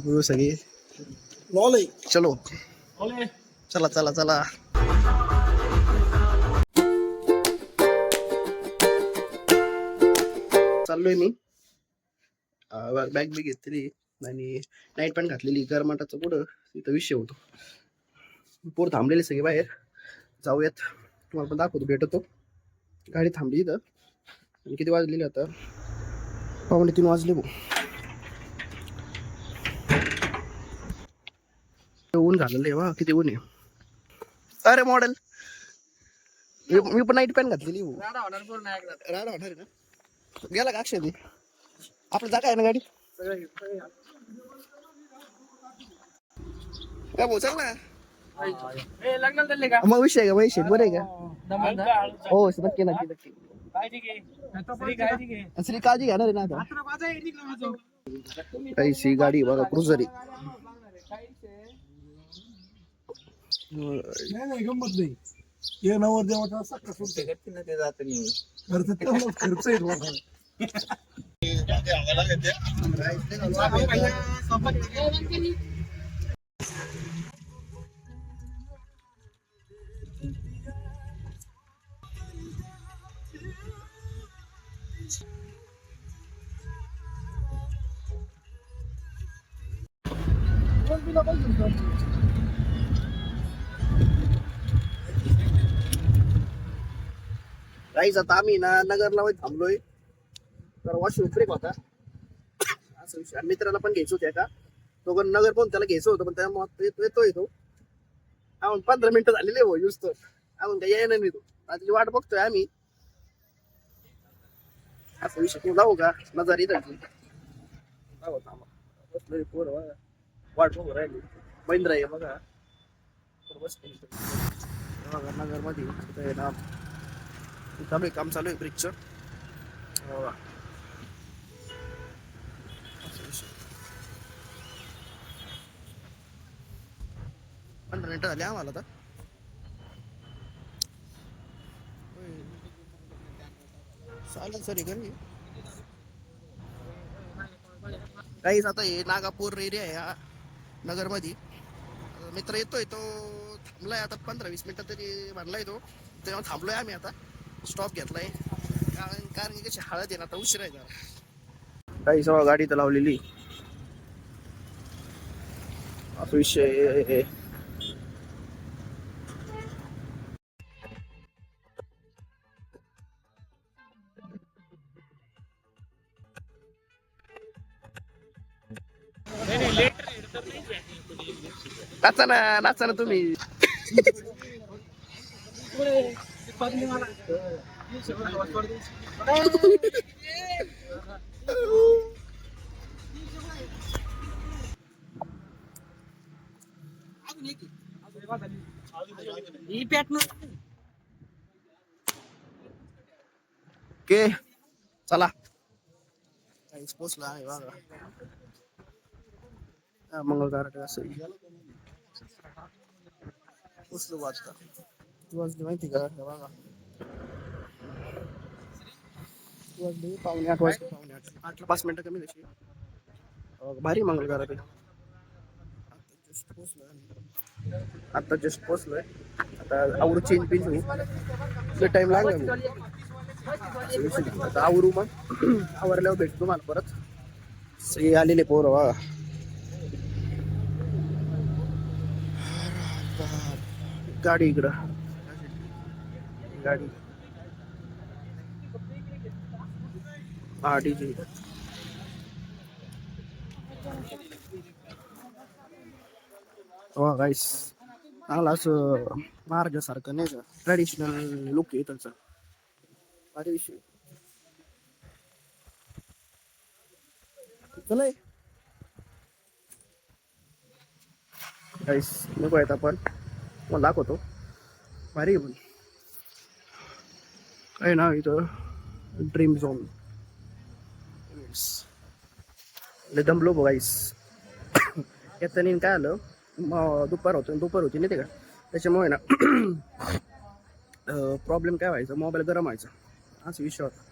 पिऊ सगळे चलो चला चला चला. चाललोय मी. बॅग बी घेतली आणि नाईट पॅन्ट घातलेली. गरमाटाचं पुढं इथं विषय होतो. पोर थांबलेले सगळे बाहेर. जाऊयात, तुम्हाला पण दाखवतो, भेटतो. गाडी थांबली इथं. आणि किती वाजलेले आता? 2:45 वाजले भाऊ. ऊन झालेलं आहे वा, किती ऊन आहे. अरे मॉडेल, मी पण नाईट पॅन्ट घातलेली भाऊ. राडा होणार आहे ना. गेला का अक्षय? आपलं जागा आहे ना गाडी. काय भाऊ चल ना. मग विषय का विषय बरं आहे का? हो नक्की नक्की नक्की. श्री काळजी घेणार आहे ना आता. काहीशी गाडी बघा, क्रुझर आहे. नाही गंमत नाही. हे नवर देवाचा सक्का सुटते करते ना, ते जात नाही. खर्च आहे. राईज आता आम्ही ना नगरला थांबलोय. तर वॉशरूम ब्रेक होता असं विषय. मित्राला पण घ्यायचं होत्या का, तो पण नगर पण त्याला घ्यायचं होतं, पण त्यामुळे येतो आपण 15 मिनिटं झालेले हो यूज. तर आपण काही यायला नाही. तो त्याची वाट बघतोय आम्ही. असं विषय. जाऊ का नजर इथं? बसलोय पोर वाट बघू राहिली. महिंद्रा आहे बघा. नगर मध्ये ना चालू आहे, काम चालू आहे ब्रिजचं. 15 मिनिटं झाली आम्हाला आता. चालेल सर. घरी काहीच आता हे नागापूर एरिया आहे हा नगरमध्ये. मित्र येतोय, तो थांबलाय आता 15-20 मिनिटं तरी म्हणलाय तो. तेव्हा थांबलोय आम्ही आता. स्टॉप घेतलाय कारण की कशी हळद आहे ना, आता उशीर आहे जरा. काही सगळं गाडी तर लावलेली असं विषय. नाचा ना तुम्ही. के चला. काहीच पोचला आहे बघा. मंगळवार असं पोचलो वाजता. वाजले माहिती का बघा. वाजले 7:45 वाजले. 7:45 5 मिनिटं कमी तशी. भारी मंगळवार आहे. आता जस्ट पोचलोय. आता आवरू चेंज पिंज होऊ टाइम लागला. आता आवरू मग आवरल्यावर भेटतो मला परत. सगळे आलेले पोरं बघा. गाडी इकडं. गाडी हा डीजे. हो गाईस, चांगला असं महाराजासारखं नाही का, ट्रॅडिशनल लुक आहे त्याचा. अरे विषय चलय गाईस. नको आहेत आपण मला दाखवतो. भारी पण काय ना इथं ड्रीम झोन. दमलो गाईस. येताना काय आलं, दुपार होती नाही ते का, त्याच्यामुळे ना प्रॉब्लेम काय व्हायचा, मोबाईल गरम व्हायचा असं विषय होता.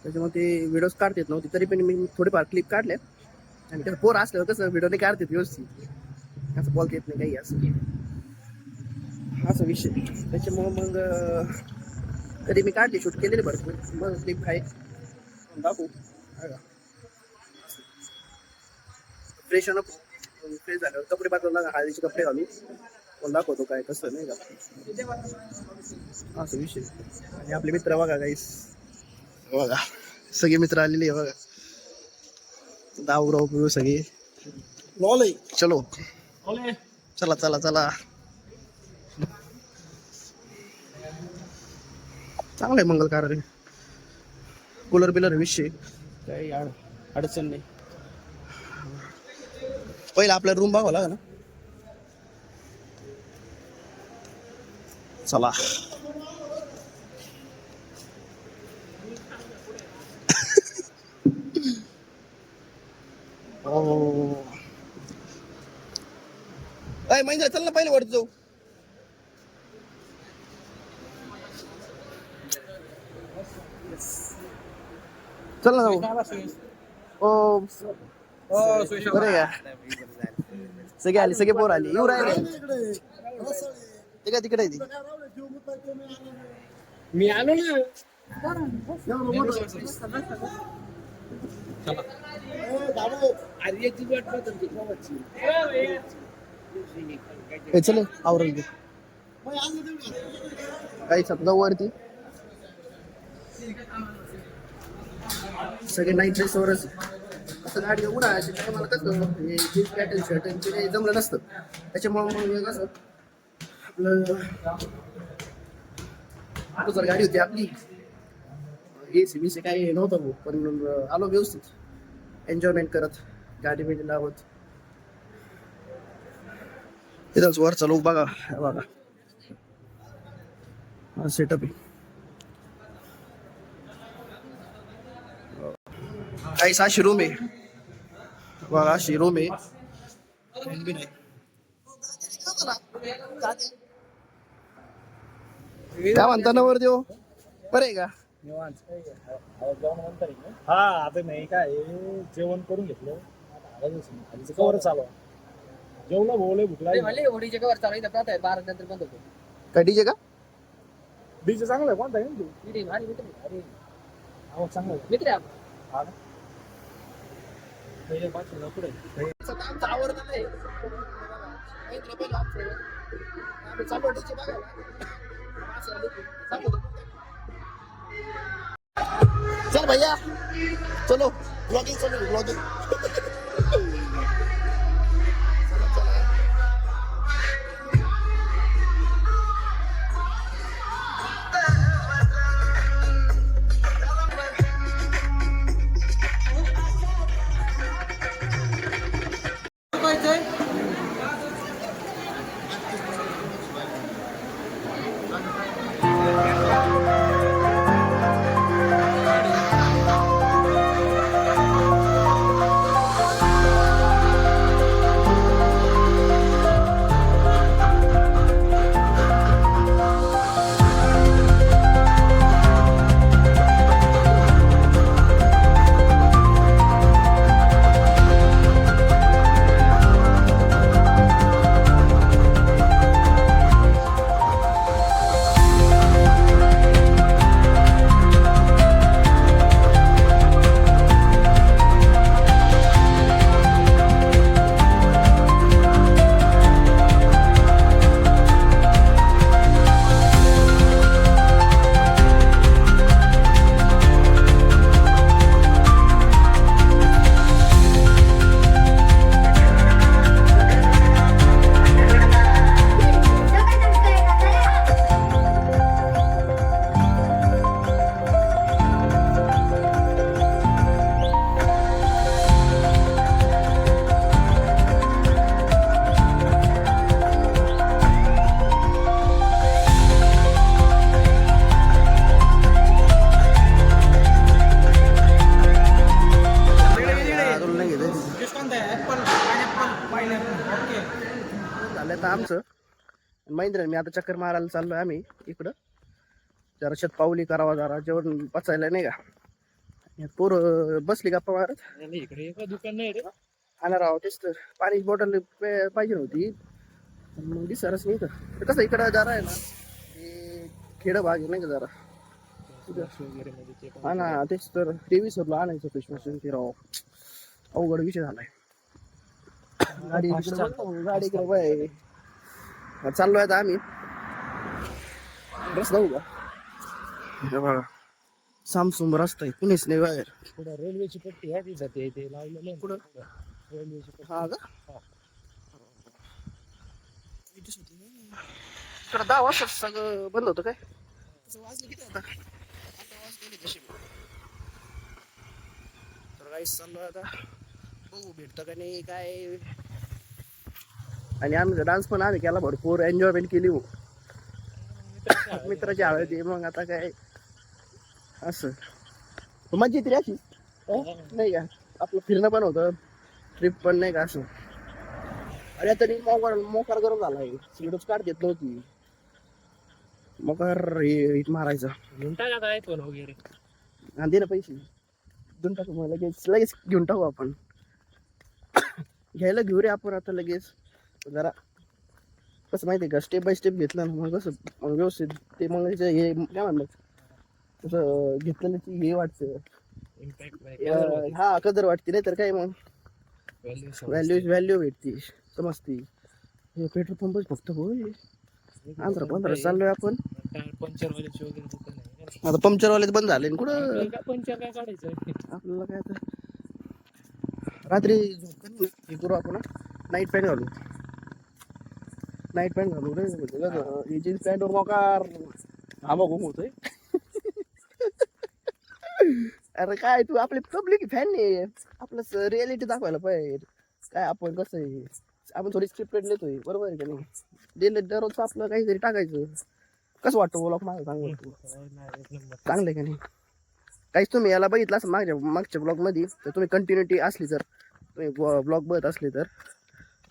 त्याच्यामुळे ते व्हिडिओज काढता येत नव्हते. तरी पण मी थोडेफार क्लिप काढले. आणि कसं पोर असल्यावर कसं व्हिडिओ नाही काढतात व्यवस्थित, असं बोलता येत नाही काही असं असा विषय. त्याच्यामुळं मग कधी मी काढली शूट केलेली भरपूर, मग क्लिप आहे दाखवू. फ्रेश नको, फ्रेश झाल्यावर कपडे बदलला, हळदीचे कपडे घालू, मग दाखवतो काय कसं नाही का असं विषय. आणि आपले मित्र बघा गाईस, बघा सगळे मित्र आलेले आहे बघा, दावराव पिऊ सगळे. चलो चला चला चला. चांगलं आहे मंगल कार्य, कूलर बिलर विषय काही अडचण नाही. पहिला आपला रूम बघावं लागेल ना. चला हो अय महिंद्रा चल ना पहिले वरती जाऊ. चल ना जाऊ. ओ बरे का सगळे आले, सगळे पोर आले, येऊ राहिले ते का तिकडे ती. मी आलो ना. चल आवरण घे काही समजा वरती सगळे नाईट ड्रेसवरच. असं गाडी उन्हाळ्याची मला कसं जीन्स पॅटर्न शर्ट ते जमलं नसतं, त्याच्यामुळं मग कसं आपलं जर गाडी होती आपली एसी बीसी काही नव्हतं भाऊ, पण आलो व्यवस्थित एन्जॉयमेंट करत गाडी बिडी लावत. तिथंच वरचा लोक बघा बघा सेटअप आहे. काही अशी रूम आहे बघा, अशी रूम आहे. काय म्हणता नवर देव बरं आहे का? हा आता नाही काय जेवण करून घेतलं, कवर चालू जेवलं भोवले भुकला. होडीचे कवर चालू इथं 12 नंतर बंद होतो. काय डीजे का? डीजे चांगलं आहे, कोणता आहे तू? भारी मित्र अरे आवाज चांगला आहे. मित्र आहे हा ना? पहिले पाच पुढे चल भैया चलो ब्लॉगिंग, चलो ब्लॉगिंग. झालं तर आमचं महेंद्र मी आता चक्कर मारायला चाललोय आम्ही इकडं, जरा शतपावली करावा, जरा जेवण पचायला नाही का. पोरं बसली गप्पा मारत. इकडे दुकान नाही रे. हा ना राव, तेच तर पाणी बॉटल पाहिजे होती पण मग दिसणारच नाही तर कसं इकडं जरा आहे ना हे खेड भाग आहे नाही का जरा वगैरे मध्ये ते पण हा ना तेच तर ते विसरलो आणायचं फेसवॉश ते राव अवघड विषय झालाय गाडी fast इकडे चालतं. बघ गाडी इकडे बाय चाललोय आता आम्ही रस्ता उभा हे बघा सामसुम रस्ता आहे कुणीच नाही बाहेर पुढं रेल्वेची पट्टी आहे तिथं ते लावलेलं आहे पुढं? पुढं. रेल्वेची पट्टी हा का हा. इकडं 10 वाजता सगळं बंद होतं काय तसं वाजले किती आता आता वाजले कशी तर काहीच चाललोय आता बघू भेटतं का नाही काय आणि आम्ही डान्स पण आम्ही केला भरपूर एन्जॉयमेंट केली हो मित्राच्या हळदी मित्राची हळदी मग आता काय असं मजा येते रे अशी नाही का आपलं फिरणं पण होतं ट्रिप पण नाही का असं अरे तरी मोकार गरम झाला सिगरेटच काढ देत नव्हती मोकार हिट मारायचा घेऊन टाका आयफोन वगैरे आणि दे ना पैसे देऊन टाकू मग लगेच लगेच घेऊन टाकू आपण घ्यायला घेऊ रे आपण आता लगेच जरा कसं माहिती आहे का स्टेप बाय स्टेप घेतलं ना मग कसं मग व्यवस्थित ते मग हे काय म्हणलं तसं घेतलेलं ती हे वाटतं इम्पॅक्ट हा कदर वाटते नाही तर काय मग व्हॅल्यू भेटते समजते हे पेट्रोल पंपच फक्त होय आंध्र पंधरा चाललोय आपण पंचर वाल्याची वगैरे दुकान आहे आता पंक्चरवालेच बंद झाले ना कुठं आपल्याला काय पंचर काय काढायचं आपल्याला काय आता रात्री झोपताना हे करू आपण नाईट पॅन्ट घालू नाईट पॅन्ट घालू रे म्हणजे जीन्स पॅन्टवर मोकार हा बघू होतोय अरे काय तू आपली पब्लिक फॅन नाही आपलं रियालिटी दाखवायला पाहिजे काय आपण कसं आहे आपण थोडी स्क्रिप्टेड लिहितोय बरोबर आहे का नाही डेली दररोज आपलं काहीतरी टाकायचं कसं वाटतं बोला माझं चांगलं चांगलं आहे का नाही काहीच तुम्ही याला बघितलं असं मागच्या ब्लॉगमध्ये तर तुम्ही कंटिन्युटी असली तर तुम्ही ब्लॉग बघत असले तर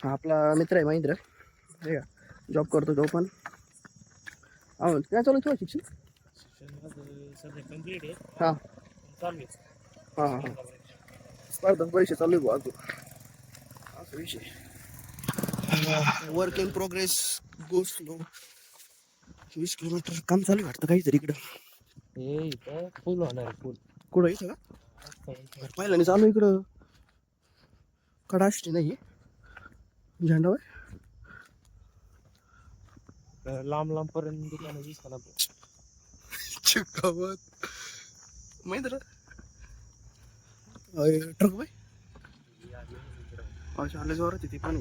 हा आपला मित्र आहे महेंद्र हे का जॉब करतो तो पण हो काय चालू तुला शिक्षण सध्या कंप्लीट आहे हां चालू हां हां स्पर्धा परीक्षा चालू आहे बुवा अजून असा विषय work in progress go slow 20 kilometre काम चालू आहे वाटतं काहीतरी इकडं हे इथं फुल होणार फुल कुठं इथं का पहिल्याने चालू आहे इकडं कडाष्टी नाही झेंडा होय लांब लांब पर्यंत दुकानं दिसतात चिकावत महिंद्र ट्रक बाय अच्छा आले जोरात ती पण